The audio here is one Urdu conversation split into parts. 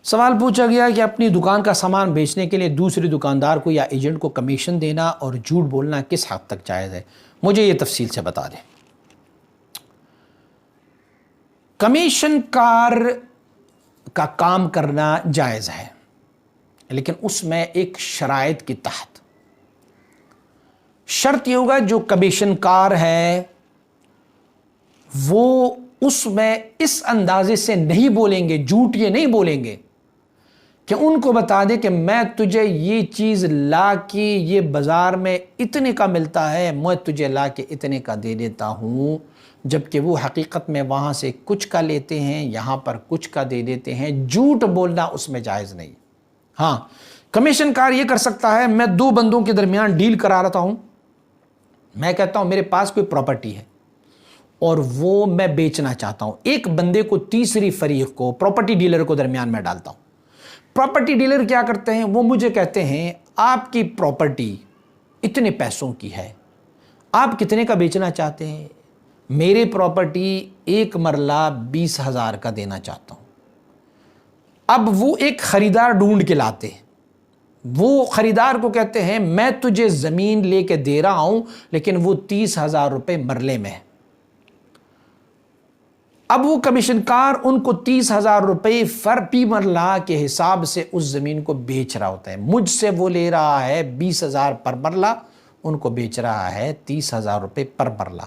سوال پوچھا گیا کہ اپنی دکان کا سامان بیچنے کے لیے دوسرے دکاندار کو یا ایجنٹ کو کمیشن دینا اور جھوٹ بولنا کس حد تک جائز ہے؟ مجھے یہ تفصیل سے بتا دیں۔ کمیشن کار کا کام کرنا جائز ہے، لیکن اس میں ایک شرائط کے تحت شرط یہ ہوگا جو کمیشن کار ہے وہ اس میں اس اندازے سے نہیں بولیں گے، جھوٹ یہ نہیں بولیں گے کہ ان کو بتا دے کہ میں تجھے یہ چیز لا کے یہ بازار میں اتنے کا ملتا ہے، میں تجھے لا کے اتنے کا دے دیتا ہوں، جبکہ وہ حقیقت میں وہاں سے کچھ کا لیتے ہیں، یہاں پر کچھ کا دے دیتے ہیں۔ جھوٹ بولنا اس میں جائز نہیں۔ ہاں، کمیشن کار یہ کر سکتا ہے، میں دو بندوں کے درمیان ڈیل کرا رہتا ہوں، میں کہتا ہوں میرے پاس کوئی پراپرٹی ہے اور وہ میں بیچنا چاہتا ہوں، ایک بندے کو تیسری فریق کو پراپرٹی ڈیلر کو درمیان میں ڈالتا ہوں۔ پراپرٹی ڈیلر کیا کرتے ہیں، وہ مجھے کہتے ہیں آپ کی پراپرٹی اتنے پیسوں کی ہے، آپ کتنے کا بیچنا چاہتے ہیں؟ میرے پراپرٹی ایک مرلہ 20,000 کا دینا چاہتا ہوں۔ اب وہ ایک خریدار ڈھونڈ کے لاتے ہیں، وہ خریدار کو کہتے ہیں میں تجھے زمین لے کے دے رہا ہوں لیکن وہ 30,000 روپے مرلے میں ہے۔ اب وہ کمیشن کار ان کو 30,000 روپے فی مرلہ کے حساب سے اس زمین کو بیچ رہا ہوتا ہے۔ مجھ سے وہ لے رہا ہے 20,000 پر مرلہ، ان کو بیچ رہا ہے 30,000 روپے پر مرلہ۔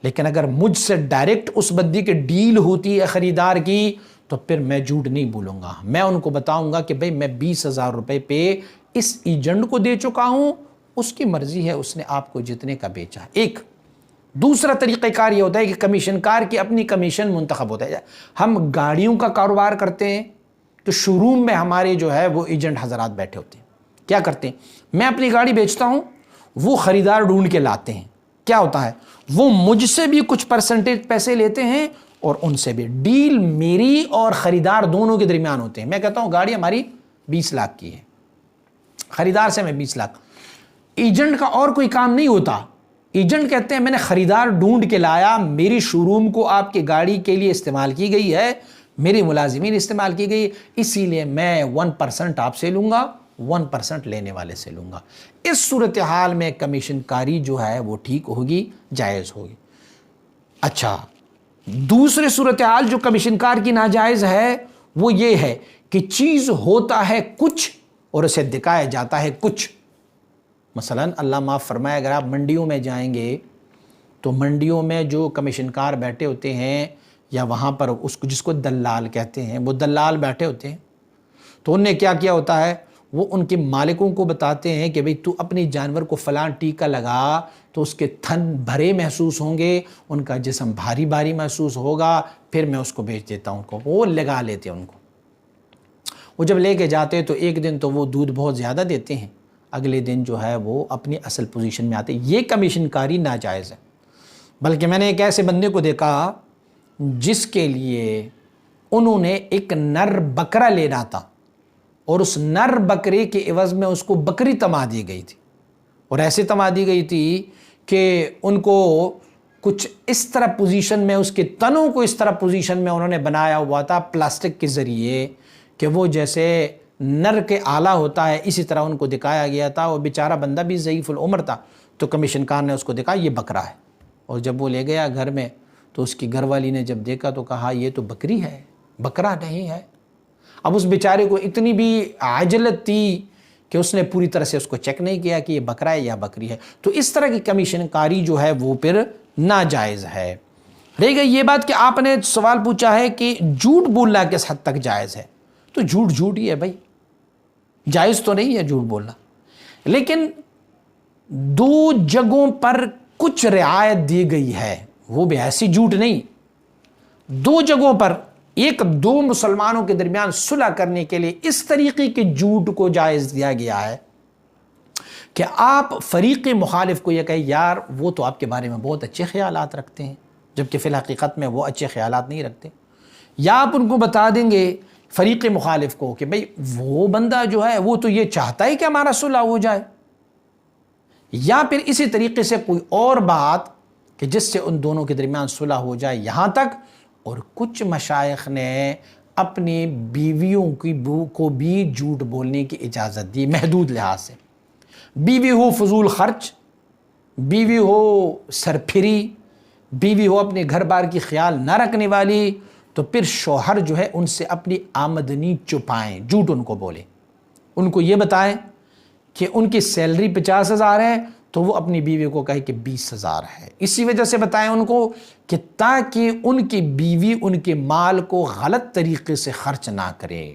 لیکن اگر مجھ سے ڈائریکٹ اس بدی کی ڈیل ہوتی ہے خریدار کی تو پھر میں جھوٹ نہیں بولوں گا، میں ان کو بتاؤں گا کہ بھئی میں 20,000 روپے پہ اس ایجنٹ کو دے چکا ہوں، اس کی مرضی ہے، اس نے آپ کو جتنے کا بیچا ہے۔ ایک دوسرا طریقہ کار یہ ہوتا ہے کہ کمیشن کار کی اپنی کمیشن منتخب ہوتا ہے۔ ہم گاڑیوں کا کاروبار کرتے ہیں تو شو روم میں ہمارے جو ہے وہ ایجنٹ حضرات بیٹھے ہوتے ہیں، کیا کرتے ہیں، میں اپنی گاڑی بیچتا ہوں، وہ خریدار ڈھونڈ کے لاتے ہیں، کیا ہوتا ہے وہ مجھ سے بھی کچھ پرسنٹیج پیسے لیتے ہیں اور ان سے بھی، ڈیل میری اور خریدار دونوں کے درمیان ہوتے ہیں۔ میں کہتا ہوں گاڑی ہماری 20 لاکھ کی ہے، خریدار سے میں 20 لاکھ، ایجنٹ کا اور کوئی کام نہیں ہوتا۔ ایجنٹ کہتے ہیں میں نے خریدار ڈھونڈ کے لایا، میری شو روم کو آپ کی گاڑی کے لیے استعمال کی گئی ہے، میری ملازمین استعمال کی گئی، اسی لیے میں 1% آپ سے لوں گا، 1% لینے والے سے لوں گا۔ اس صورتحال میں کمیشن کاری جو ہے وہ ٹھیک ہوگی، جائز ہوگی۔ اچھا، دوسرے صورتحال جو کمیشن کار کی ناجائز ہے وہ یہ ہے کہ چیز ہوتا ہے کچھ اور اسے دکھایا جاتا ہے کچھ۔ مثلا اللہ معاف فرمائے اگر آپ منڈیوں میں جائیں گے تو منڈیوں میں جو کمیشن کار بیٹھے ہوتے ہیں یا وہاں پر اس کو جس کو دلال کہتے ہیں، وہ دلال بیٹھے ہوتے ہیں، تو انہوں نے کیا کیا ہوتا ہے، وہ ان کے مالکوں کو بتاتے ہیں کہ بھئی تو اپنی جانور کو فلاں ٹیکا لگا تو اس کے تھن بھرے محسوس ہوں گے، ان کا جسم بھاری بھاری محسوس ہوگا، پھر میں اس کو بیچ دیتا ہوں، کو وہ لگا لیتے ہیں ان کو۔ وہ جب لے کے جاتے تو ایک دن تو وہ دودھ بہت زیادہ دیتے ہیں، اگلے دن جو ہے وہ اپنی اصل پوزیشن میں آتے ہیں۔ یہ کمیشن کاری ناجائز ہے۔ بلکہ میں نے ایک ایسے بندے کو دیکھا جس کے لیے انہوں نے ایک نر بکرا لینا تھا اور اس نر بکرے کے عوض میں اس کو بکری تما دی گئی تھی، اور ایسے تما دی گئی تھی کہ ان کو کچھ اس طرح پوزیشن میں، اس کے تنوں کو اس طرح پوزیشن میں انہوں نے بنایا ہوا تھا پلاسٹک کے ذریعے کہ وہ جیسے نر کے آلہ ہوتا ہے اسی طرح ان کو دکھایا گیا تھا۔ وہ بیچارہ بندہ بھی ضعیف العمر تھا، تو کمیشن کار نے اس کو دکھایا یہ بکرا ہے، اور جب وہ لے گیا گھر میں تو اس کی گھر والی نے جب دیکھا تو کہا یہ تو بکری ہے، بکرا نہیں ہے۔ اب اس بیچارے کو اتنی بھی عجلت تھی کہ اس نے پوری طرح سے اس کو چیک نہیں کیا کہ یہ بکرا ہے یا بکری ہے۔ تو اس طرح کی کمیشن کاری جو ہے وہ پھر ناجائز ہے۔ رہ گئی یہ بات کہ آپ نے سوال پوچھا ہے کہ جھوٹ بولنا کس حد تک جائز ہے، تو جھوٹ جھوٹ ہی ہے بھائی، جائز تو نہیں ہے جھوٹ بولنا، لیکن دو جگہوں پر کچھ رعایت دی گئی ہے، وہ بھی ایسی جھوٹ نہیں۔ دو جگہوں پر، ایک دو مسلمانوں کے درمیان صلح کرنے کے لیے اس طریقے کے جھوٹ کو جائز دیا گیا ہے کہ آپ فریق مخالف کو یہ کہیں یار وہ تو آپ کے بارے میں بہت اچھے خیالات رکھتے ہیں، جبکہ فی الحقیقت میں وہ اچھے خیالات نہیں رکھتے، یا آپ ان کو بتا دیں گے فریق مخالف کو کہ بھئی وہ بندہ جو ہے وہ تو یہ چاہتا ہے کہ ہمارا صلح ہو جائے، یا پھر اسی طریقے سے کوئی اور بات کہ جس سے ان دونوں کے درمیان صلح ہو جائے۔ یہاں تک اور کچھ مشائخ نے اپنی بیویوں کو بھی جھوٹ بولنے کی اجازت دی محدود لحاظ سے. بیوی ہو فضول خرچ، بیوی ہو سرپھری، بیوی ہو اپنے گھر بار کی خیال نہ رکھنے والی، تو پھر شوہر جو ہے ان سے اپنی آمدنی چھپائیں، جھوٹ ان کو بولیں. ان کو یہ بتائیں کہ ان کی سیلری 50,000 ہے تو وہ اپنی بیوی کو کہے کہ 20,000 ہے. اسی وجہ سے بتائیں ان کو کہ تاکہ ان کی بیوی ان کے مال کو غلط طریقے سے خرچ نہ کرے.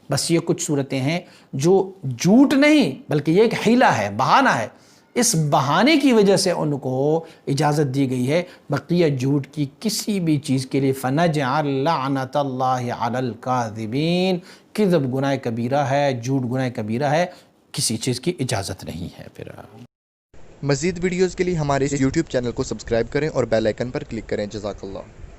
بس یہ کچھ صورتیں ہیں جو جھوٹ نہیں بلکہ یہ ایک حیلہ ہے، بہانہ ہے. اس بہانے کی وجہ سے ان کو اجازت دی گئی ہے. بقیہ جھوٹ کی کسی بھی چیز کے لیے فَنَجْعَلْ لَعْنَةَ اللَّهِ عَلَى الْكَاذِبِينَ، کذب گناہ کبیرہ ہے، جھوٹ گناہ کبیرہ ہے، کسی چیز کی اجازت نہیں ہے. پھر مزید ویڈیوز کے لیے ہمارے یوٹیوب چینل کو سبسکرائب کریں اور بیل آئیکن پر کلک کریں. جزاک اللہ.